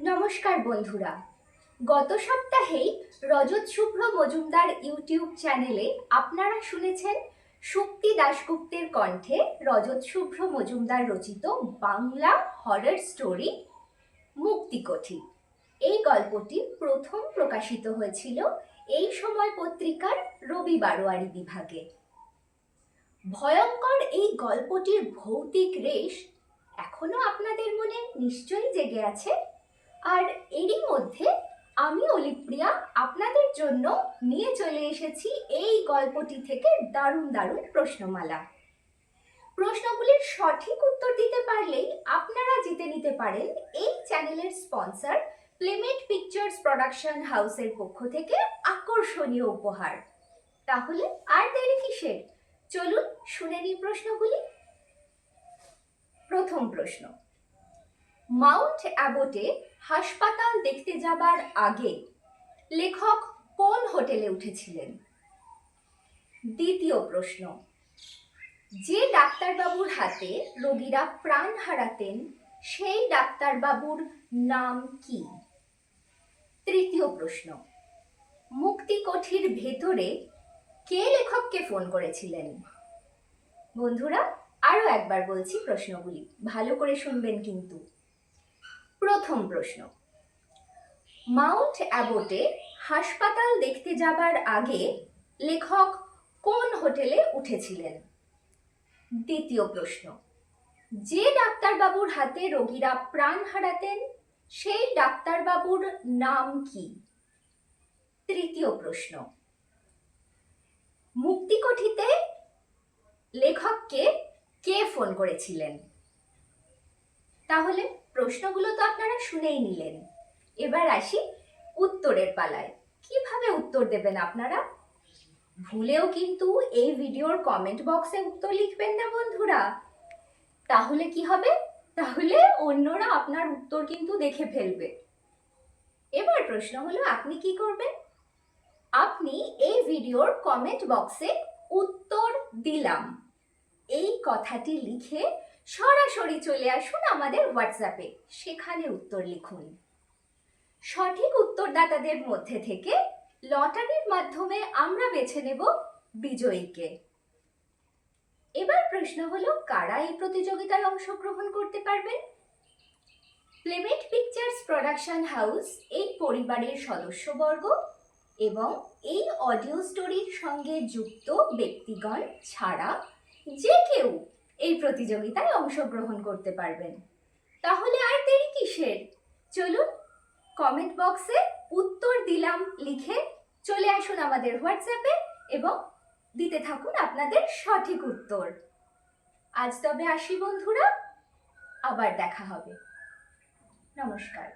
নমস্কার বন্ধুরা, গত সপ্তাহেই রজত শুভ্র মজুমদার ইউটিউব চ্যানেলে আপনারা শুনেছেন শক্তি দাশগুপ্তের কণ্ঠে রজত শুভ্র মজুমদার রচিত বাংলা হরর স্টোরি মুক্তিকঠি। এই গল্পটি প্রথম প্রকাশিত হয়েছিল এই সময় পত্রিকার রবি বারোয়ারি বিভাগে। ভয়ঙ্কর এই গল্পটির ভৌতিক রেশ এখনো আপনাদের মনে নিশ্চয়ই জেগে আছে। আর এরই মধ্যে আমি অলিপ্রিয়া আপনাদের জন্য নিয়ে চলে এসেছি এই গল্পটি থেকে দারুণ দারুণ প্রশ্নমালা। প্রশ্নগুলির সঠিক উত্তর দিতে পারলেই আপনারা জিতে নিতে পারেন এই চ্যানেলের স্পন্সর প্লেমেট পিকচার্স প্রোডাকশন হাউসের পক্ষ থেকে আকর্ষণীয় উপহার। তাহলে আর দেরি কিসের, চলুন শুনে নিই প্রশ্নগুলি। প্রথম প্রশ্ন, মাউন্ট অ্যাবটে হাসপাতাল দেখতে যাবার আগে লেখক কোন হোটেলে উঠেছিলেন? দ্বিতীয় প্রশ্ন, যে ডাক্তারবাবুর হাতে রোগীরা প্রাণ হারাতেন সেই ডাক্তারবাবুর নাম কি? তৃতীয় প্রশ্ন, মুক্তিকঠির ভেতরে কে লেখককে ফোন করেছিলেন? বন্ধুরা, আরো একবার বলছি প্রশ্নগুলি, ভালো করে শুনবেন কিন্তু। প্রথম প্রশ্ন, মাউন্ট অ্যাবটে হাসপাতাল দেখতে যাবার আগে লেখক কোন হোটেলে উঠেছিলেন? দ্বিতীয় প্রশ্ন, যে ডাক্তারবাবুর হাতে রোগীরা প্রাণ হারাতেন সেই ডাক্তারবাবুর নাম কি? তৃতীয় প্রশ্ন, মুক্তিকঠিতে লেখককে কে ফোন করেছিলেন? তাহলে প্রশ্নগুলো তো আপনারা শুনেই নিলেন, এবার আসি উত্তরের পালায়। কিভাবে উত্তর দেবেন আপনারা? ভুলেও কিন্তু এই ভিডিওর কমেন্ট বক্সে উত্তর লিখবেন না বন্ধুরা, তাহলে কি হবে? তাহলে অন্যরা আপনার উত্তর কিন্তু দেখে ফেলবে। এবার প্রশ্ন হলো আপনি কি করবেন? আপনি এই ভিডিওর কমেন্ট বক্সে উত্তর দিলাম এই কথাটি লিখে সরাসরি চলে আসুন আমাদের হোয়াটসঅ্যাপে, সেখানে উত্তর লিখুন। সঠিক উত্তরদাতাদের মধ্যে থেকে লটারির মাধ্যমে আমরা বেছে নেব বিজয়ীকে। এবার প্রশ্ন হলো, কারা এই প্রতিযোগিতায় অংশগ্রহণ করতে পারবেন? প্লেমেট পিকচার্স প্রোডাকশন হাউস এই পরিবারের সদস্যবর্গ এবং এই অডিও স্টোরির সঙ্গে যুক্ত ব্যক্তিগণ ছাড়া যে কেউ এই প্রতিযোগিতায় অংশগ্রহণ করতে পারবেন। তাহলে আর দেরি কিসের, চলুন কমেন্ট বক্সে উত্তর দিলাম লিখে চলে আসুন আমাদের হোয়াটসঅ্যাপে এবং দিতে থাকুন আপনাদের সঠিক উত্তর। আজ তবে আসি বন্ধুরা, আবার দেখা হবে। নমস্কার।